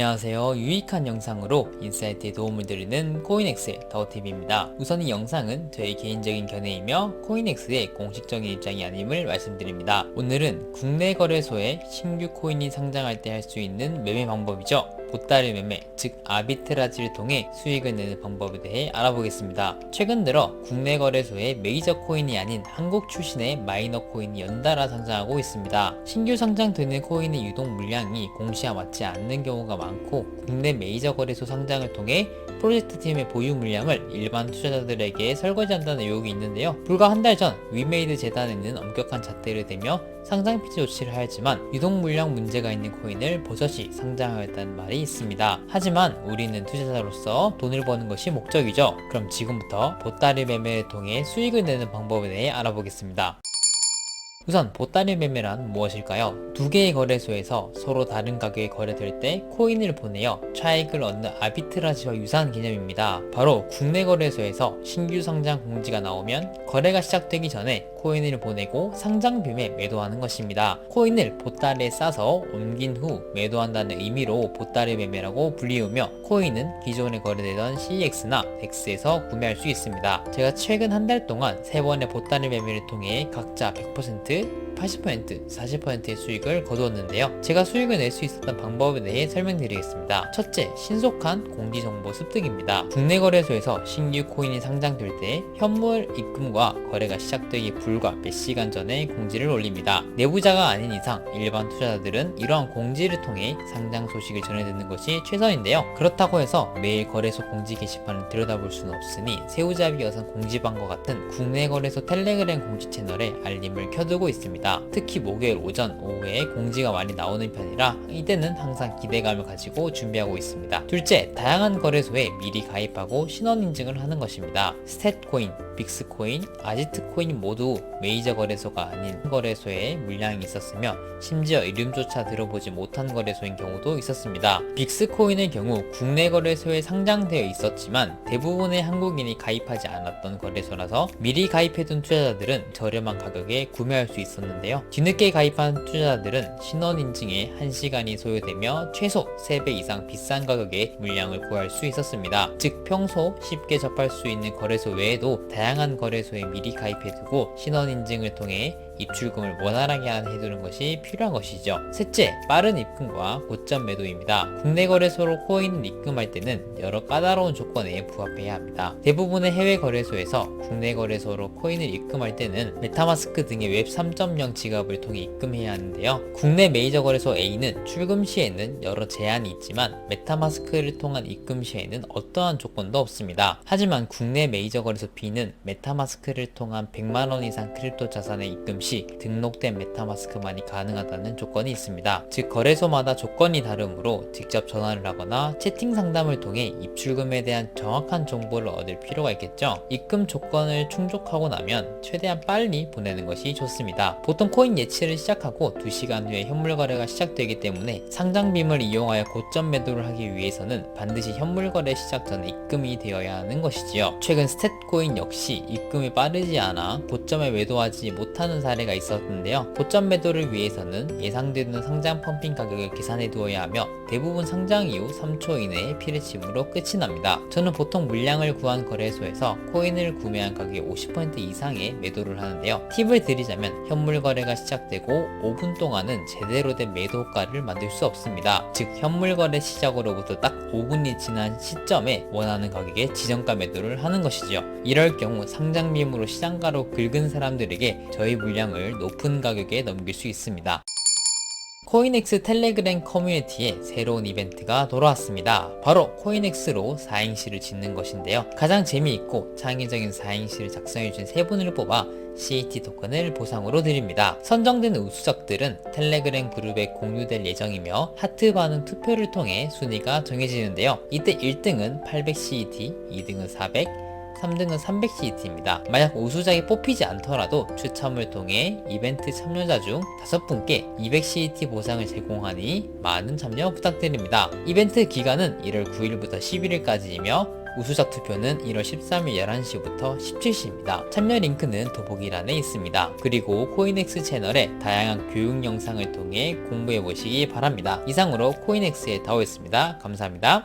안녕하세요. 유익한 영상으로 인사이트에 도움을 드리는 코인엑스의 더우TV입니다. 우선 이 영상은 저의 개인적인 견해이며 코인엑스의 공식적인 입장이 아님을 말씀드립니다. 오늘은 국내 거래소에 신규 코인이 상장할 때 할 수 있는 매매 방법이죠. 보따리 매매, 즉 아비트라지를 통해 수익을 내는 방법에 대해 알아보겠습니다. 최근 들어 국내 거래소에 메이저 코인이 아닌 한국 출신의 마이너 코인이 연달아 상장하고 있습니다. 신규 상장되는 코인의 유동 물량이 공시와 맞지 않는 경우가 많고, 국내 메이저 거래소 상장을 통해 프로젝트 팀의 보유 물량을 일반 투자자들에게 설거지한다는 의혹이 있는데요. 불과 한 달 전 위메이드 재단에는 엄격한 잣대를 대며 상장 피지 조치를 하였지만 유동 물량 문제가 있는 코인을 버젓이 상장하였다는 말이 있습니다. 하지만 우리는 투자자로서 돈을 버는 것이 목적이죠. 그럼 지금부터 보따리 매매를 통해 수익을 내는 방법에 대해 알아보겠습니다. 우선 보따리 매매란 무엇일까요? 두 개의 거래소에서 서로 다른 가격에 거래될 때 코인을 보내어 차익을 얻는 아비트라지와 유사한 개념입니다. 바로 국내 거래소에서 신규 상장 공지가 나오면 거래가 시작되기 전에 코인을 보내고 상장빔에 매도하는 것입니다. 코인을 보따리에 싸서 옮긴 후 매도한다는 의미로 보따리 매매라고 불리우며, 코인은 기존에 거래되던 CEX나 DEX에서 구매할 수 있습니다. 제가 최근 한 달 동안 3번의 보따리 매매를 통해 각자 100%, 80%, 40%의 수익을 거두었는데요. 제가 수익을 낼 수 있었던 방법에 대해 설명드리겠습니다. 첫째, 신속한 공지정보 습득입니다. 국내 거래소에서 신규 코인이 상장될 때 현물 입금과 거래가 시작되기 불과 몇 시간 전에 공지를 올립니다. 내부자가 아닌 이상 일반 투자자들은 이러한 공지를 통해 상장 소식을 전해 듣는 것이 최선인데요. 그렇다고 해서 매일 거래소 공지 게시판을 들여다볼 수는 없으니 새우잡이 여성 공지방과 같은 국내 거래소 텔레그램 공지 채널에 알림을 켜두고 있습니다. 특히 목요일 오전, 오후에 공지가 많이 나오는 편이라 이때는 항상 기대감을 가지고 준비하고 있습니다. 둘째, 다양한 거래소에 미리 가입하고 신원 인증을 하는 것입니다. 스탯코인, 빅스코인, 아지트코인 모두 메이저 거래소가 아닌 거래소에 물량이 있었으며, 심지어 이름조차 들어보지 못한 거래소인 경우도 있었습니다. 빅스코인의 경우 국내 거래소에 상장되어 있었지만 대부분의 한국인이 가입하지 않았던 거래소라서 미리 가입해둔 투자자들은 저렴한 가격에 구매할 수 있었는데요. 뒤늦게 가입한 투자자들은 신원 인증에 1시간이 소요되며 최소 3배 이상 비싼 가격에 물량을 구할 수 있었습니다. 즉 평소 쉽게 접할 수 있는 거래소 외에도 다양한 거래소에 미리 가입해두고 신원 인증을 통해 입출금을 원활하게 해두는 것이 필요한 것이죠. 셋째, 빠른 입금과 고점 매도입니다. 국내 거래소로 코인을 입금할 때는 여러 까다로운 조건에 부합해야 합니다. 대부분의 해외 거래소에서 국내 거래소로 코인을 입금할 때는 메타마스크 등의 웹 3.0 지갑을 통해 입금해야 하는데요. 국내 메이저 거래소 A는 출금 시에는 여러 제한이 있지만 메타마스크를 통한 입금 시에는 어떠한 조건도 없습니다. 하지만 국내 메이저 거래소 B는 메타마스크를 통한 100만원 이상 크립토 자산의 입금 시 등록된 메타마스크만이 가능하다는 조건이 있습니다. 즉 거래소마다 조건이 다르므로 직접 전화를 하거나 채팅 상담을 통해 입출금에 대한 정확한 정보를 얻을 필요가 있겠죠. 입금 조건을 충족하고 나면 최대한 빨리 보내는 것이 좋습니다. 보통 코인 예치를 시작하고 2시간 후에 현물 거래가 시작되기 때문에 상장빔을 이용하여 고점 매도를 하기 위해서는 반드시 현물 거래 시작 전에 입금이 되어야 하는 것이지요. 최근 스탯코인 역시 입금이 빠르지 않아 고점에 매도하지 못하는 사례가 있었는데요. 고점 매도를 위해서는 예상되는 상장 펌핑 가격을 계산해 두어야 하며 대부분 상장 이후 3초 이내에 피레침으로 끝이 납니다. 저는 보통 물량을 구한 거래소에서 코인을 구매한 가격의 50% 이상의 매도를 하는데요. 팁을 드리자면 현물 거래가 시작되고 5분 동안은 제대로 된 매도 효과를 만들 수 없습니다. 즉 현물 거래 시작으로부터 딱 5분이 지난 시점에 원하는 가격에 지정가 매도를 하는 것이죠. 이럴 경우 상장빔으로 시장가로 긁은 사람들에게 저희 물량을 높은 가격에 넘길 수 있습니다. 코인엑스 텔레그램 커뮤니티에 새로운 이벤트가 돌아왔습니다. 바로 코인엑스로 4행시를 짓는 것인데요. 가장 재미있고 창의적인 4행시를 작성해준 3분을 뽑아 CAT 토큰을 보상으로 드립니다. 선정된 우수작들은 텔레그램 그룹에 공유될 예정이며 하트 반응 투표를 통해 순위가 정해지는데요. 이때 1등은 800 CET, 2등은 400, 3등은 300CET입니다. 만약 우수작이 뽑히지 않더라도 추첨을 통해 이벤트 참여자 중 5분께 200CET 보상을 제공하니 많은 참여 부탁드립니다. 이벤트 기간은 1월 9일부터 11일까지이며 우수작 투표는 1월 13일 11시부터 17시입니다. 참여 링크는 더보기란에 있습니다. 그리고 코인엑스 채널의 다양한 교육 영상을 통해 공부해 보시기 바랍니다. 이상으로 코인엑스의 다오였습니다. 감사합니다.